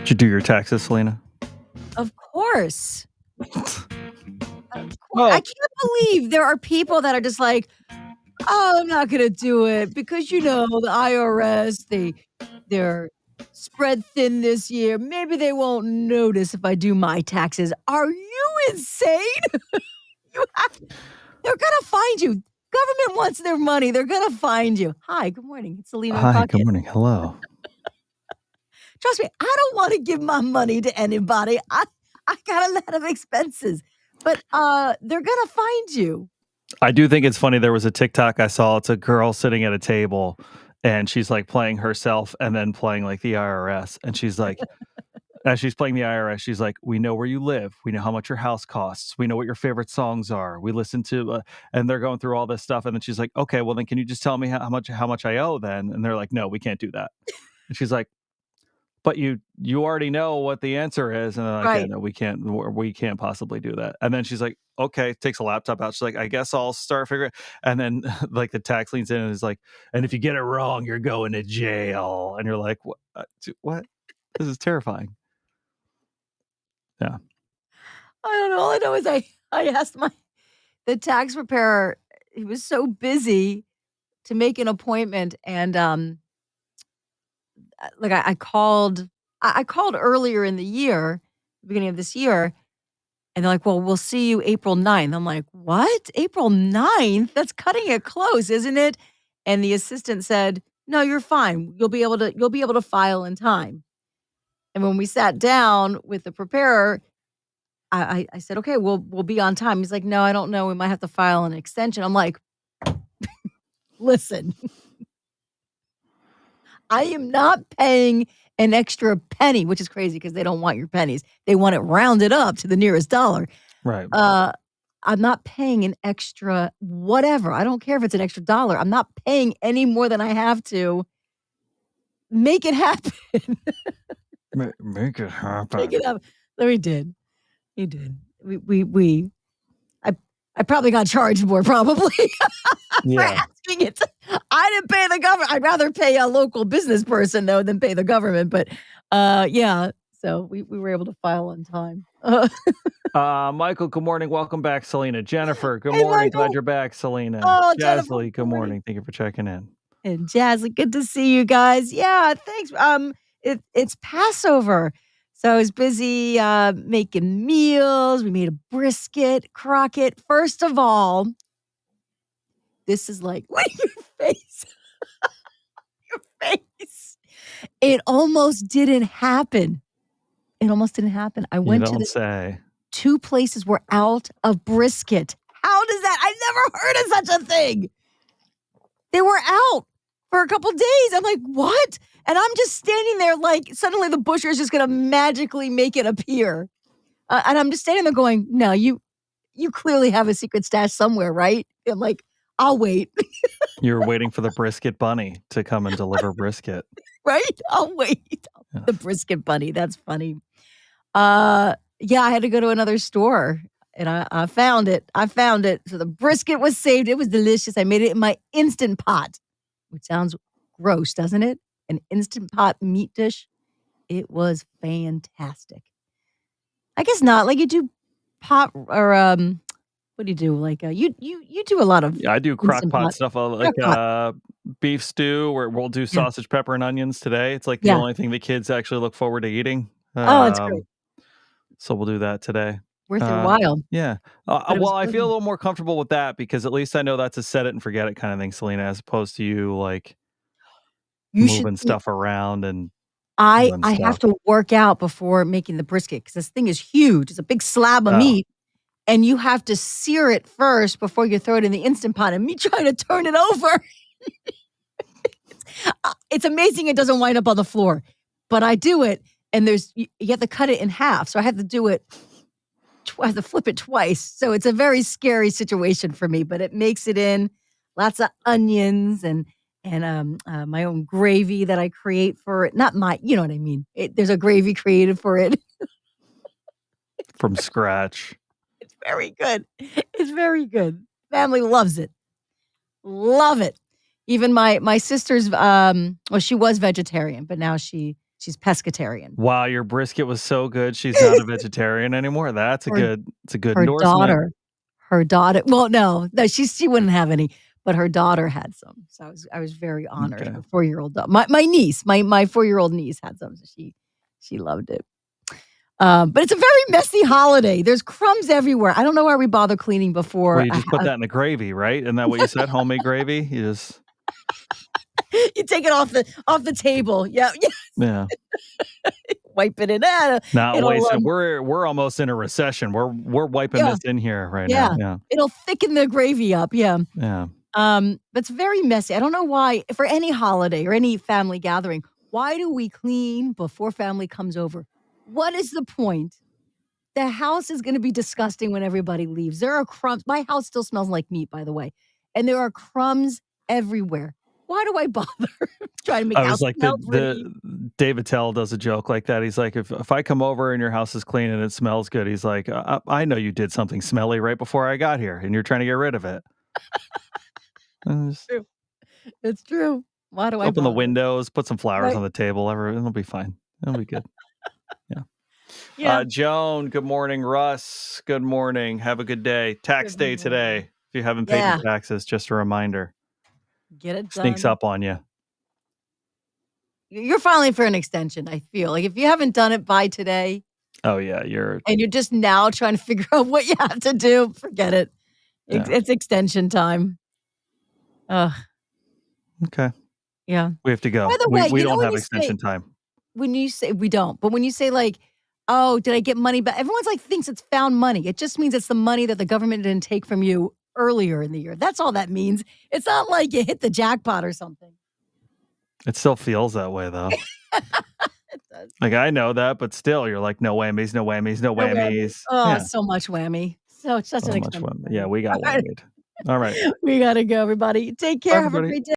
Did you do your taxes, Selena? Of course. Oh. I can't believe there are people that are just like, "Oh, I'm not gonna do it because, the IRS, they're spread thin this year. Maybe they won't notice if I do my taxes." Are you insane? They're gonna find you. Government wants their money. They're gonna find you. Hi, good morning. It's Selena and Hi, Crockett. good morning. Hello. Trust me, I don't wanna give my money to anybody. I got a lot of expenses, but, they're gonna find you. I do think it's funny. There was a TikTok I saw. It's a girl sitting at a table, and she's like playing herself and then playing like the IRS. And she's like, as she's playing the IRS, she's like, "We know where you live. We know how much your house costs. We know what your favorite songs are. We listen to," and they're going through all this stuff. And then she's like, "Okay, well then, can you just tell me how much I owe then?" And they're like, "No, we can't do that." And she's like, "But you already know what the answer is." And they're like, "Yeah, Right. no, we can't possibly do that." And then she's like, "Okay," takes a laptop out. She's like, "I guess I'll start figuring." And then like the tax leans in and is like, "And if you get it wrong, you're going to jail." And you're like, "What? What? This is terrifying." Yeah. I don't know. All I know is I asked the tax preparer, he was so busy to make an appointment, and, like, I called earlier in the year, beginning of this year, and they're like, "Well, we'll see you April 9th." I'm like, "What? April 9th? That's cutting it close, isn't it?" And the assistant said, "No, you're fine. You'll be able to file in time." And when we sat down with the preparer, I said, "Okay, we'll be on time." He's like, "No, I don't know. We might have to file an extension." I'm like, "Listen, I am not paying an extra penny," which is crazy because they don't want your pennies. They want it rounded up to the nearest dollar. Right. I'm not paying an extra whatever. I don't care if it's an extra dollar. I'm not paying any more than I have to. Make it happen. Make it happen. Make it happen. So he did. He did. We I I probably got charged more probably for Yeah. asking it. I didn't pay the government. I'd rather pay a local business person though than pay the government. But yeah. So we were able to file on time. Michael, good morning. Welcome back, Selena. Jennifer, good Hey, morning. Glad Michael. you're back, Selena. Oh, Jennifer, Jasley, good good morning. morning. Thank you for checking in. And Jazzy, good to see you guys. Yeah, thanks. It's Passover. So I was busy making meals. We made a brisket, Crockett. First of all, this is like, look at your face. Your face. It almost didn't happen. It almost didn't happen. I You went to don't the say. 2 places were out of brisket. How does that? I've never heard of such a thing. They were out for a couple days. I'm like, "What?" And I'm just standing there like suddenly the butcher is just gonna magically make it appear. And I'm just standing there going, "No, you clearly have a secret stash somewhere, right?" I'm like, "I'll wait." You're waiting for the brisket bunny to come and deliver brisket. Right? I'll wait. Yes. The brisket bunny, that's funny. Yeah, I had to go to another store, and I found it. I found it. So the brisket was saved. It was delicious. I made it in my Instant Pot, which sounds gross, doesn't it? An Instant Pot meat dish. It was fantastic. I guess not. Like you do pot or what do you do? Like you do a lot of Yeah, I do crock Instant pot Pot. stuff like Crock pot. beef stew, where we'll do Yeah. sausage, pepper, and onions today. It's like the Yeah. only thing the kids actually look forward to eating. Oh, it's great. So we'll do that today. Worth your while. Yeah. But it was Well, I feel a good. little more comfortable with that because at least I know that's a set it and forget it kind of thing, Selena, as opposed to you like You should moving see stuff around and I doing I have stuff. to work out before making the brisket because this thing is huge. It's a big slab of Oh, meat, and you have to sear it first before you throw it in the Instant Pot, and me trying to turn it over. It's amazing it doesn't wind up on the floor, but I do it, and you have to cut it in half, so I have to do it I have to flip it twice, so it's a very scary situation for me, but it makes it in. Lots of onions and my own gravy that I create for it. Not my you know what I mean. There's a gravy created for it. from scratch. It's very good. It's very good. Family loves it. Love it. Even my sister's well, she was vegetarian, but now she She's pescatarian. Wow, your brisket was so good, she's not a vegetarian anymore? That's a Her good it's a good her endorsement. daughter well, no, she wouldn't have any, but her daughter had some, so I was very honored. Okay. Her 4-year-old my niece, my 4-year-old niece had some, so she loved it. But it's a very messy holiday. There's crumbs everywhere. I don't know why we bother cleaning Well, before you just put that in the gravy, right? Isn't that what you said? Homemade gravy? You just you take it off the table. Yeah, yeah, yeah. wipe it in. Now, wait, It'll so we're almost in a recession. We're wiping yeah, this in here right now. yeah. Yeah. It'll thicken the gravy up. Yeah. Yeah. But it's very messy. I don't know why, for any holiday or any family gathering, why do we clean before family comes over? What is the point? The house is gonna be disgusting when everybody leaves. There are crumbs. My house still smells like meat, by the way, and there are crumbs everywhere. Why do I bother trying to make I the was house like, smell pretty? the David Tell does a joke like that. He's like, if I come over and your house is clean and it smells good, he's like, I know you did something smelly right before I got here, and you're trying to get rid of it. Just True. It's true. Why do I open the bother? windows, put some flowers Right. on the table. It'll be fine. It'll be good. Yeah. Yeah. Joan, good morning. Russ, good morning. Have a good day. Tax Good day today. morning. If you haven't paid your Yeah. taxes, just a reminder. Get it Sneaks done. up on you. You're filing for an extension, I feel. Like, if you haven't done it by today Oh yeah, you're and you're just now trying to figure out what you have to do, forget it. yeah. It's extension time. Ugh, Okay. yeah. We have to By go. the We way, we you know don't when have you say extension time. we don't, but when you say like, "Oh, did I get money back?" Everyone's like thinks it's found money. It just means it's the money that the government didn't take from you earlier in the year. That's all that means. It's not like you hit the jackpot or something. It still feels that way though. It does. Like I know that, but still you're like, no whammies, no whammies, no No whammy. whammies. Oh, Yeah. so much whammy. So it's such So an much expensive whammy. Yeah, thing. we got Alright. whammied. All right. We gotta go, everybody. Take Bye care. Have a everybody. great day.